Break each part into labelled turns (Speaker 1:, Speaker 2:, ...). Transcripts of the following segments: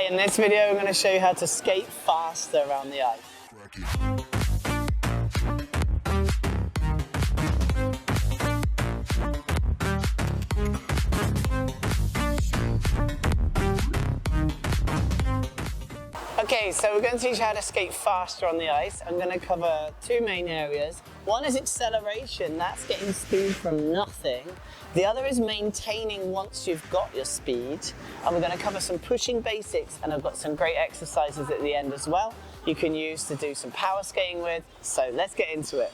Speaker 1: Hi, in this video I'm going to show you how to skate faster around the ice. Okay, so we're going to teach you how to skate faster on the ice. I'm going to cover two main areas. One is acceleration, that's getting speed from nothing. The other is maintaining once you've got your speed. And we're going to cover some pushing basics, and I've got some great exercises at the end as well you can use to do some power skating with. So let's get into it.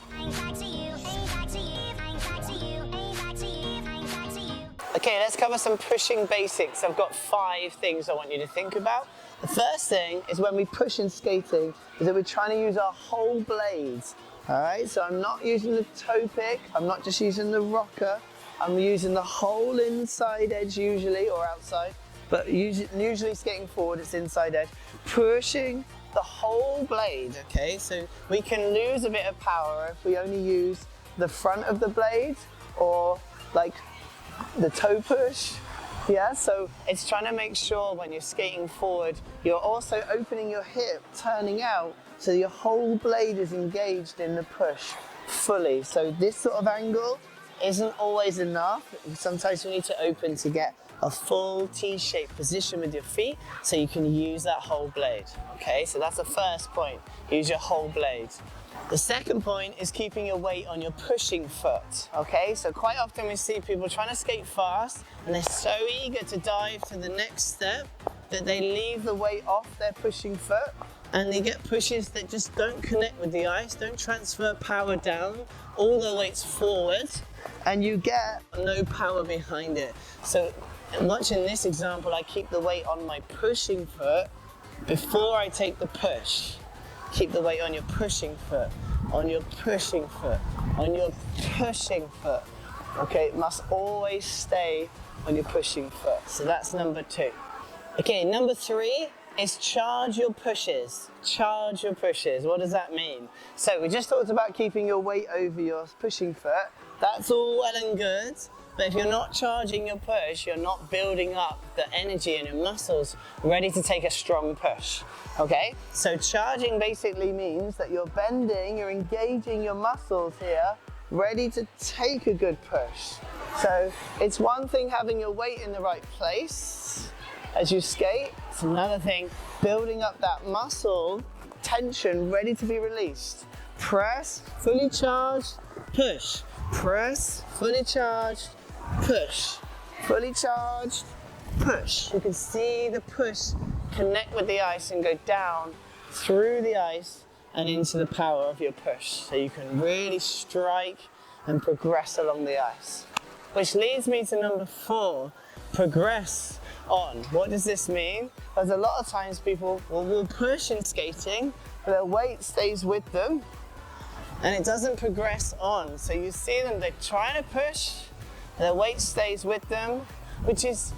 Speaker 1: Okay, let's cover some pushing basics. I've got 5 things I want you to think about. The first thing is when we push in skating is that we're trying to use our whole blades. All right, so I'm not using the toe pick, I'm not just using the rocker, I'm using the whole inside edge usually, or outside, but usually skating forward it's inside edge. Pushing the whole blade, okay? So we can lose a bit of power if we only use the front of the blade or like the toe push. Yeah, so it's trying to make sure when you're skating forward, you're also opening your hip, turning out, so your whole blade is engaged in the push fully. So this sort of angle isn't always enough. Sometimes you need to open to get a full T-shaped position with your feet so you can use that whole blade. Okay, so that's the first point, use your whole blade. The second point is keeping your weight on your pushing foot, okay? So quite often we see people trying to skate fast and they're so eager to dive to the next step that they leave the weight off their pushing foot and they get pushes that just don't connect with the ice, don't transfer power down, all the weight's forward and you get no power behind it. So watching this example, I keep the weight on my pushing foot before I take the push. Keep the weight on your pushing foot, on your pushing foot, on your pushing foot. Okay, it must always stay on your pushing foot. So that's number 2. Okay, number 3 is charge your pushes. Charge your pushes. What does that mean? So we just talked about keeping your weight over your pushing foot. That's all well and good. But if you're not charging your push, you're not building up the energy in your muscles ready to take a strong push, okay? So charging basically means that you're bending, you're engaging your muscles here, ready to take a good push. So it's one thing having your weight in the right place as you skate. It's another thing building up that muscle tension ready to be released. Press, fully charged, push. Press, fully charged, push, fully charged, push. You can see the push connect with the ice and go down through the ice and into the power of your push. So you can really strike and progress along the ice. Which leads me to number 4, progress on. What does this mean? Because a lot of times people will push in skating, but their weight stays with them and it doesn't progress on. So you see them, they're trying to push, their weight stays with them, which is,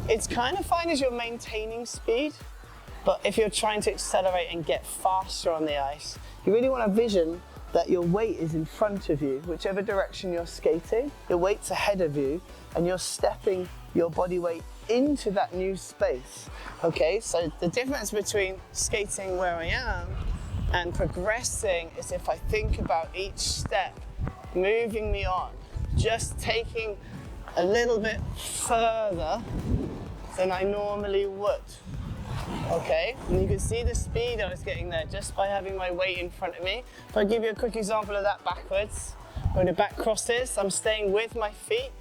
Speaker 1: it's kind of fine as you're maintaining speed, but if you're trying to accelerate and get faster on the ice, you really want to vision that your weight is in front of you, whichever direction you're skating, your weight's ahead of you, and you're stepping your body weight into that new space. Okay, so the difference between skating where I am and progressing is if I think about each step moving me on, just taking a little bit further than I normally would. Okay, and you can see the speed I was getting there just by having my weight in front of me. If I give you a quick example of that backwards, when the back crosses, I'm staying with my feet,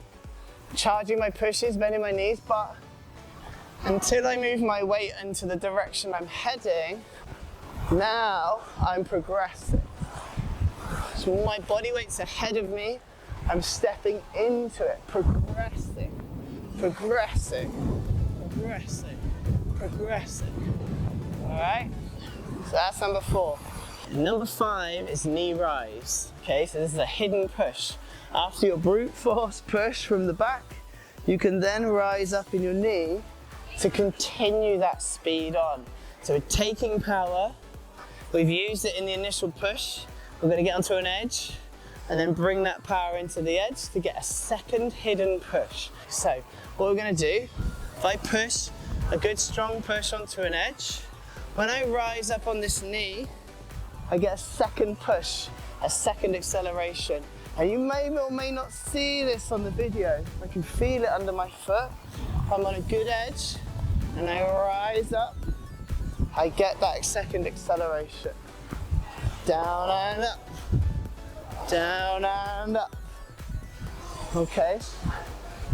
Speaker 1: charging my pushes, bending my knees, but until I move my weight into the direction I'm heading, now I'm progressing. So my body weight's ahead of me, I'm stepping into it, progressing, progressing, progressing, progressing. All right? So that's number 4. Number 5 is knee rise. Okay, so this is a hidden push. After your brute force push from the back, you can then rise up in your knee to continue that speed on. So we're taking power, we've used it in the initial push, we're going to get onto an edge, and then bring that power into the edge to get a second hidden push. So what we're going to do, if I push a good strong push onto an edge. When I rise up on this knee, I get a second push, a second acceleration. And you may or may not see this on the video. I can feel it under my foot. I'm on a good edge and I rise up, I get that second acceleration. Down and up, down and up. Okay,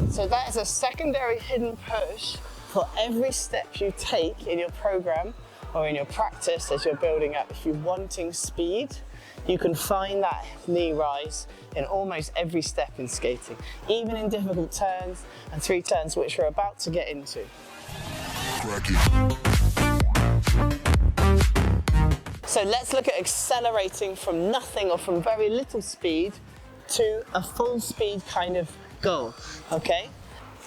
Speaker 1: so that is a secondary hidden push for every step you take in your program or in your practice as you're building up. If you're wanting speed, you can find that knee rise in almost every step in skating, even in difficult turns and 3 turns, which we're about to get into. So let's look at accelerating from nothing or from very little speed to a full speed kind of goal, okay?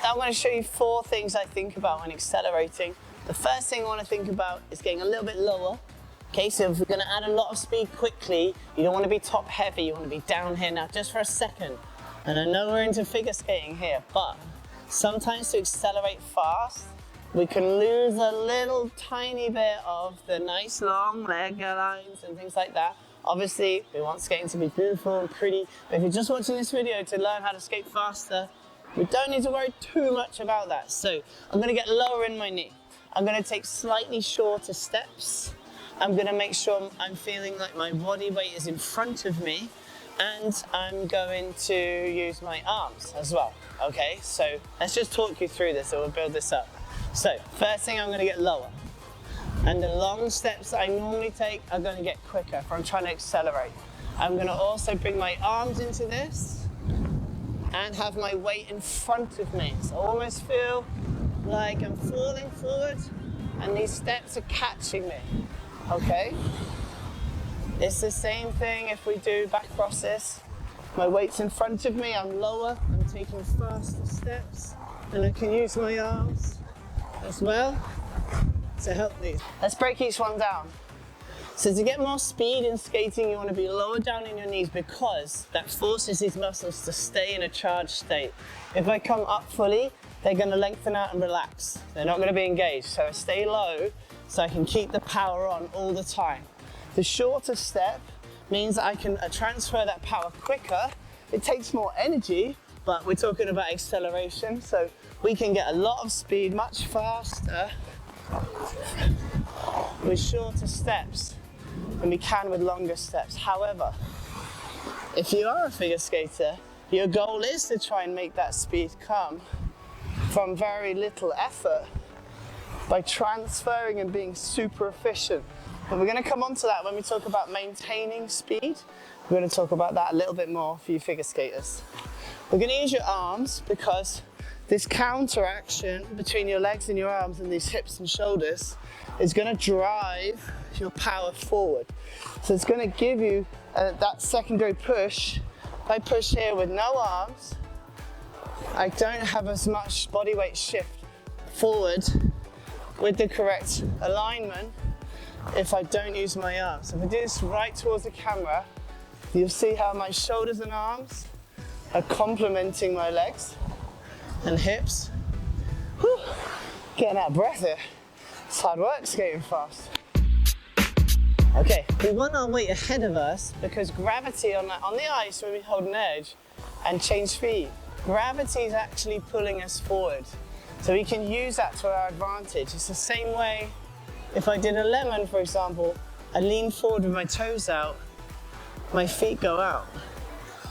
Speaker 1: Now I'm going to show you 4 things I think about when accelerating. The first thing I want to think about is getting a little bit lower. Okay, so if we're going to add a lot of speed quickly, you don't want to be top heavy, you want to be down here now just for a second. And I know we're into figure skating here, but sometimes to accelerate fast, we can lose a little tiny bit of the nice long leg lines and things like that. Obviously, we want skating to be beautiful and pretty, but if you're just watching this video to learn how to skate faster, we don't need to worry too much about that. So I'm going to get lower in my knee. I'm going to take slightly shorter steps. I'm going to make sure I'm feeling like my body weight is in front of me, and I'm going to use my arms as well. Okay, so let's just talk you through this and we'll build this up. So first thing, I'm going to get lower, and the long steps I normally take are going to get quicker if I'm trying to accelerate. I'm going to also bring my arms into this and have my weight in front of me. So I almost feel like I'm falling forward and these steps are catching me. Okay, it's the same thing if we do back crosses. My weight's in front of me, I'm lower, I'm taking faster steps, and I can use my arms as well to help me. Let's break each one down. So to get more speed in skating, you want to be lower down in your knees because that forces these muscles to stay in a charged state. If I come up fully, they're going to lengthen out and relax. They're not going to be engaged, so I stay low so I can keep the power on all the time. The shorter step means I can transfer that power quicker. It takes more energy, but we're talking about acceleration, so we can get a lot of speed much faster with shorter steps than we can with longer steps. However, if you are a figure skater, your goal is to try and make that speed come from very little effort by transferring and being super efficient. But we're going to come on to that when we talk about maintaining speed. We're going to talk about that a little bit more for you figure skaters. We're going to use your arms because this counteraction between your legs and your arms and these hips and shoulders is going to drive your power forward. So it's going to give you that secondary push. If I push here with no arms, I don't have as much body weight shift forward with the correct alignment if I don't use my arms. So if I do this right towards the camera, you'll see how my shoulders and arms are complementing my legs and hips. Whew. Getting out of breath here. It's hard work skating fast. Okay, we want our weight ahead of us because gravity on the ice when we hold an edge and change feet, gravity is actually pulling us forward. So we can use that to our advantage. It's the same way if I did a lemon, for example, I lean forward with my toes out, my feet go out.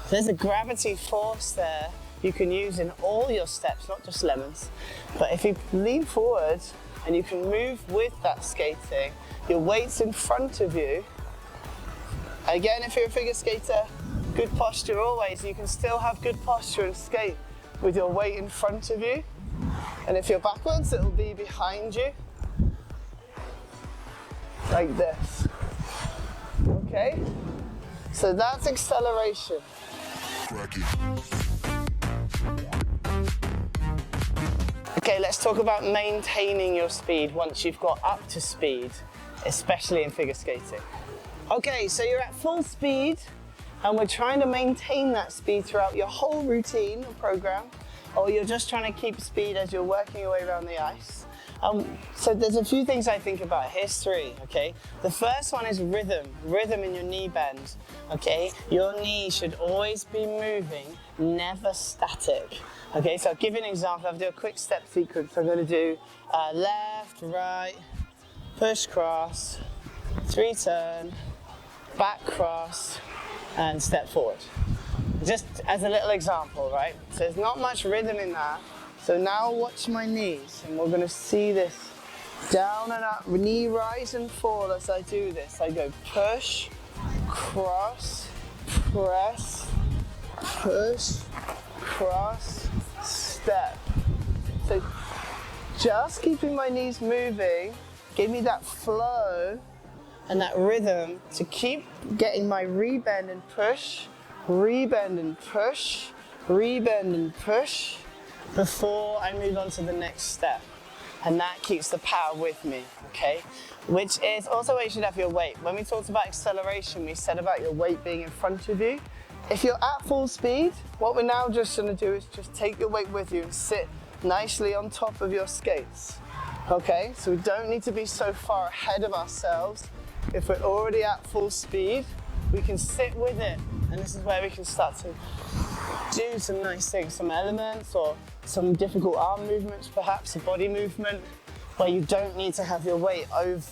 Speaker 1: There's a gravity force there you can use in all your steps, not just lemons. But if you lean forward and you can move with that skating, your weight's in front of you. Again, if you're a figure skater, good posture always. You can still have good posture and skate with your weight in front of you. And if you're backwards, it'll be behind you. Like this. Okay? So that's acceleration. Okay, let's talk about maintaining your speed once you've got up to speed, especially in figure skating. Okay, so you're at full speed and we're trying to maintain that speed throughout your whole routine or program, or you're just trying to keep speed as you're working your way around the ice. So there's a few things I think about history, okay? The first one is rhythm in your knee bend, okay? Your knee should always be moving, never static, okay? So I'll give you an example. I'll do a quick step sequence. I'm gonna do left, right, push, cross, 3 turn, back cross, and step forward. Just as a little example, right? So there's not much rhythm in that. So now watch my knees, and we're gonna see this down and up, knee rise and fall as I do this. I go push, cross, press, push, cross, step. So just keeping my knees moving, give me that flow and that rhythm to keep getting my rebend and push, rebend and push, rebend and push, before I move on to the next step. And that keeps the power with me, okay? Which is also where you should have your weight. When we talked about acceleration, we said about your weight being in front of you. If you're at full speed, what we're now just gonna do is just take your weight with you and sit nicely on top of your skates, okay? So we don't need to be so far ahead of ourselves. If we're already at full speed, we can sit with it. And this is where we can start to do some nice things, some elements or some difficult arm movements, perhaps a body movement where you don't need to have your weight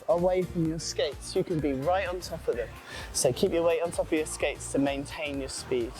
Speaker 1: away from your skates. You can be right on top of them. So keep your weight on top of your skates to maintain your speed.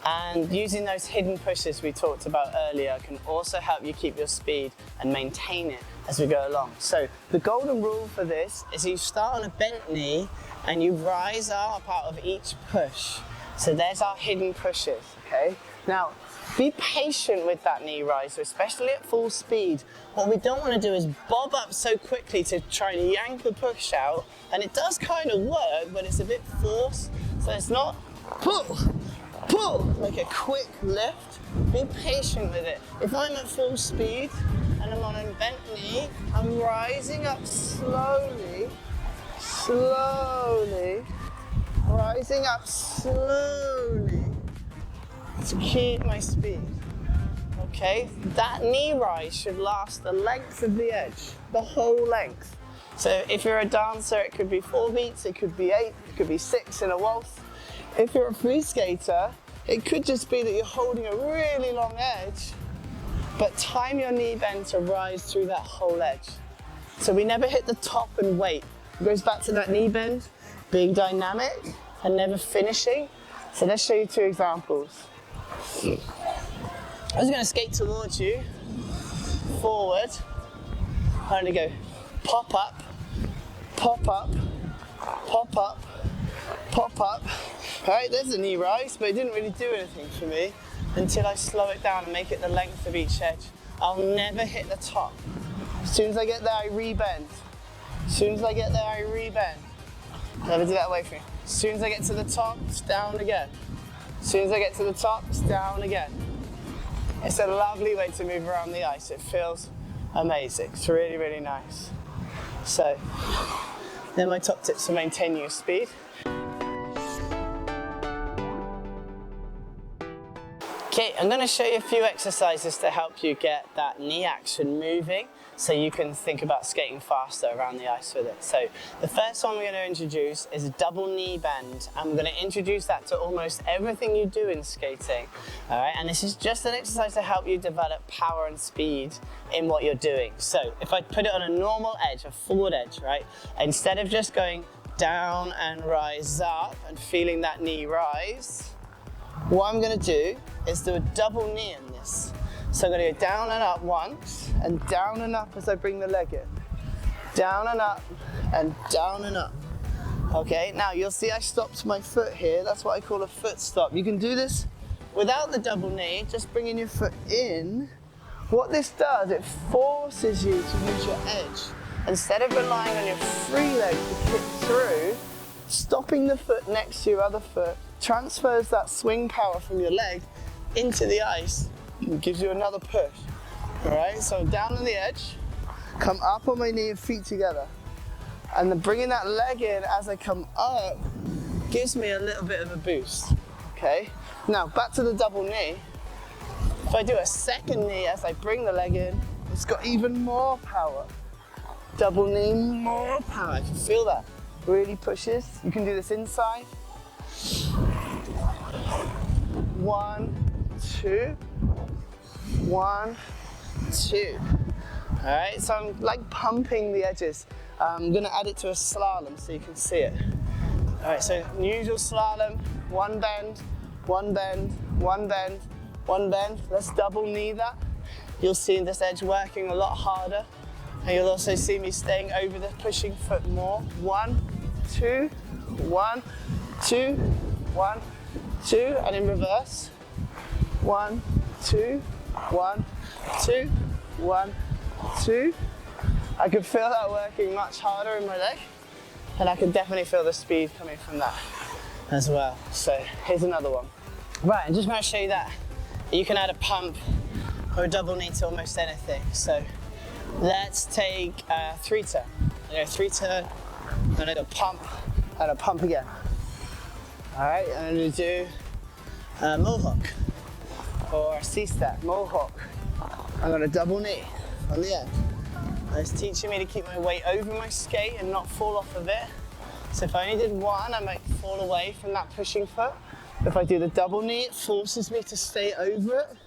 Speaker 1: And using those hidden pushes we talked about earlier can also help you keep your speed and maintain it as we go along. So the golden rule for this is you start on a bent knee and you rise up out of each push. So there's our hidden pushes, okay? Now, be patient with that knee rise, especially at full speed. What we don't want to do is bob up so quickly to try and yank the push out, and it does kind of work, but it's a bit forced, so it's not pull, like a quick lift. Be patient with it. If I'm at full speed and I'm on a bent knee, I'm rising up slowly, rising up slowly to keep my speed, okay? That knee rise should last the length of the edge, the whole length. So if you're a dancer, it could be 4 beats, it could be 8, it could be 6 in a waltz. If you're a free skater, it could just be that you're holding a really long edge, but time your knee bend to rise through that whole edge. So we never hit the top and wait. It goes back to that knee bend, being dynamic and never finishing. So let's show you 2 examples. I'm just going to skate towards you, forward. I'm going to go pop up, pop up, pop up, pop up. All right, there's a knee rise, but it didn't really do anything for me until I slow it down and make it the length of each edge. I'll never hit the top. As soon as I get there, I rebend. As soon as I get there, I rebend. Never do that away from me. As soon as I get to the top, it's down again. As soon as I get to the top, it's down again. It's a lovely way to move around the ice. It feels amazing. It's really, really nice. So, they're my top tips for maintaining your speed. Okay, I'm going to show you a few exercises to help you get that knee action moving so you can think about skating faster around the ice with it. So the first one we're going to introduce is a double knee bend, and we're going to introduce that to almost everything you do in skating. All right, and this is just an exercise to help you develop power and speed in what you're doing. So if I put it on a normal edge, a forward edge, right, instead of just going down and rise up and feeling that knee rise, what I'm going to do is do a double knee in this. So I'm going to go down and up once, and down and up as I bring the leg in. Down and up, and down and up. Okay, now you'll see I stopped my foot here. That's what I call a foot stop. You can do this without the double knee, just bringing your foot in. What this does, it forces you to use your edge. Instead of relying on your free leg to kick through, stopping the foot next to your other foot transfers that swing power from your leg into the ice and gives you another push. All right, so down on the edge, come up on my knee and feet together. And then bringing that leg in as I come up gives me a little bit of a boost, okay? Now, back to the double knee. If I do a second knee as I bring the leg in, It's got even more power. Double knee, more power. I can feel that. Really pushes. You can do this inside. 1, 2. 1, 2. All right, so I'm like pumping the edges. I'm gonna add it to a slalom so you can see it. All right, so usual slalom, one bend, one bend, one bend, one bend. Let's double knee that. You'll see this edge working a lot harder. And you'll also see me staying over the pushing foot more. 1, 2, 1, 2, 1, 2, and in reverse. 1, 2, 1, 2, 1, 2. I can feel that working much harder in my leg, and I can definitely feel the speed coming from that as well. So here's another one. Right, I'm just going to show you that. You can add a pump or a double knee to almost anything. So let's take 3-turn. I go 3-turn, and I go pump, and a pump again. All right, I'm going to do a mohawk or a C-step, mohawk. I'm going to double knee on the end. And it's teaching me to keep my weight over my skate and not fall off of it. So if I only did one, I might fall away from that pushing foot. If I do the double knee, it forces me to stay over it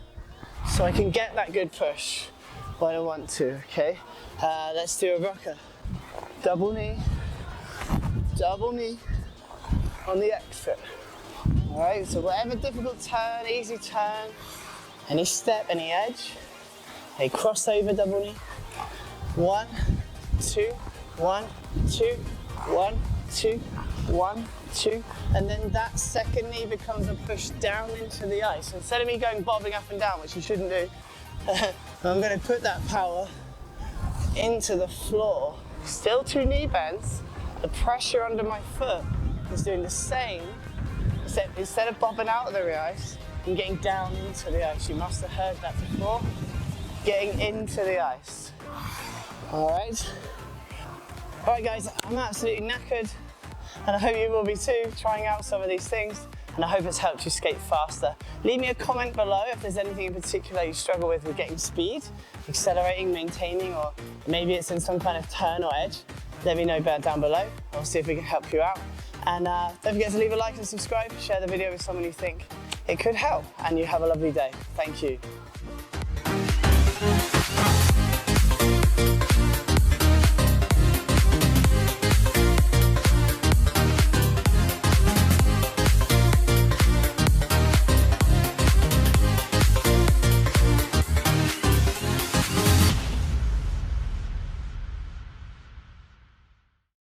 Speaker 1: so I can get that good push when I want to, okay? Let's do a rocker. Double knee on the exit. All right, so whatever difficult turn, easy turn, any step, any edge, a crossover double knee. 1, 2, 1, 2, 1, 2, 1, 2, and then that second knee becomes a push down into the ice. Instead of me going bobbing up and down, which you shouldn't do, I'm going to put that power into the floor. Still 2 knee bends. The pressure under my foot is doing the same, except instead of bobbing out of the ice, I'm getting down into the ice. You must have heard that before. Getting into the ice. All right guys, I'm absolutely knackered, and I hope you will be too, trying out some of these things, and I hope it's helped you skate faster. Leave me a comment below if there's anything in particular you struggle with getting speed, accelerating, maintaining, or maybe it's in some kind of turn or edge. Let me know down below. I'll see if we can help you out. And don't forget to leave a like and subscribe, share the video with someone you think it could help, and you have a lovely day. Thank you.